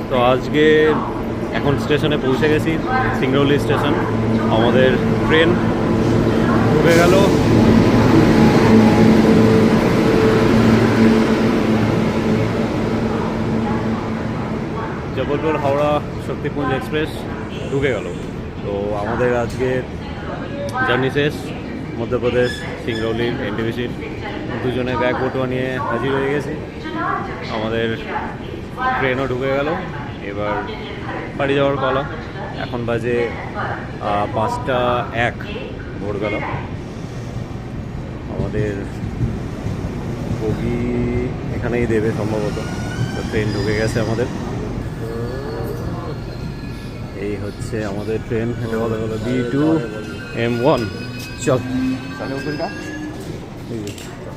তো আজকে এখন স্টেশনে পৌঁছে গেছি, সিংরৌলি স্টেশন। আমাদের ট্রেন ঢুকে গেল। জবলপুর হাওড়া শক্তিপুঞ্জ এক্সপ্রেস ঢুকে গেল। তো আমাদের আজকে জার্নি শেষ। মধ্যপ্রদেশ সিংরৌলির এনটিপিসির দুজনে ব্যাগ বটুয়া নিয়ে হাজির হয়ে গেছি। আমাদের ট্রেনও ঢুকে গেল। এবার বাড়ি যাওয়ার পালা। এখন বাজে 5:01 ভোরবেলা। আমাদের বগি এখানেই দেবে সম্ভবত। তো ট্রেন ঢুকে গেছে আমাদের। এই হচ্ছে আমাদের ট্রেন। এটা বলা গেল B2M1। চল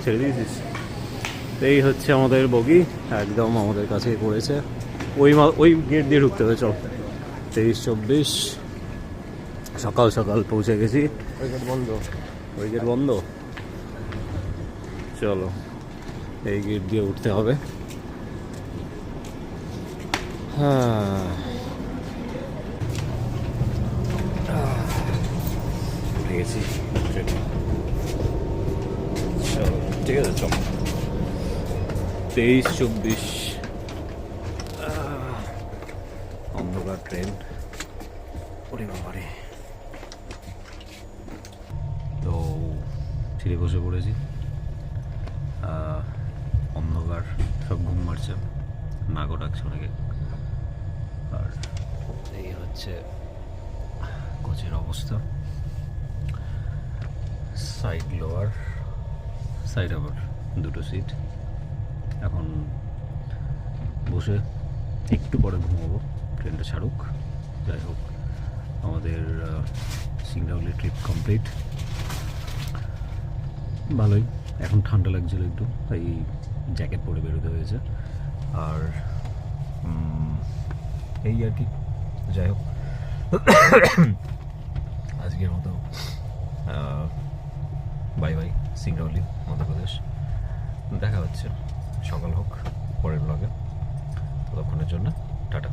ছেড়ে দিয়েছিস। এই হচ্ছে আমাদের বগি, একদম আমাদের কাছেই পড়েছে। ওই গেট দিয়ে ঢুকতে হবে। চল 23-24 সকাল সকাল পৌঁছে গেছি। ওই গেট বন্ধ। চলো এই গেট দিয়ে উঠতে হবে। হ্যাঁ, উঠে গেছি ট্রেনে। চলো ঠিক আছে, চলো 23-24 অন্ধকার ট্রেন। ওরে বাবারে। তো ছিঁড়ে বসে পড়েছি। অন্ধকার, সব ঘুম মারছে, নাকও ডাকছে অনেকে। আর এই হচ্ছে কোচের অবস্থা। সাইড লোয়ার, সাইড আবার দুটো সিট। এখন বসে একটু পরে ঘুমাবো, ট্রেনটা ছাড়ুক। যাই হোক, আমাদের সিংরৌলি ট্রিপ কমপ্লিট। ভালোই। এখন ঠান্ডা লাগছিল একটু, তাই জ্যাকেট পরে বেরোতে হয়েছে। আর এই আর কি। যাই হোক, আজকের মতো বাই বাই সিংরৌলি মধ্যপ্রদেশ। দেখা হচ্ছে সকাল হোক পরের ব্লগে। ততক্ষণের জন্য টাটা।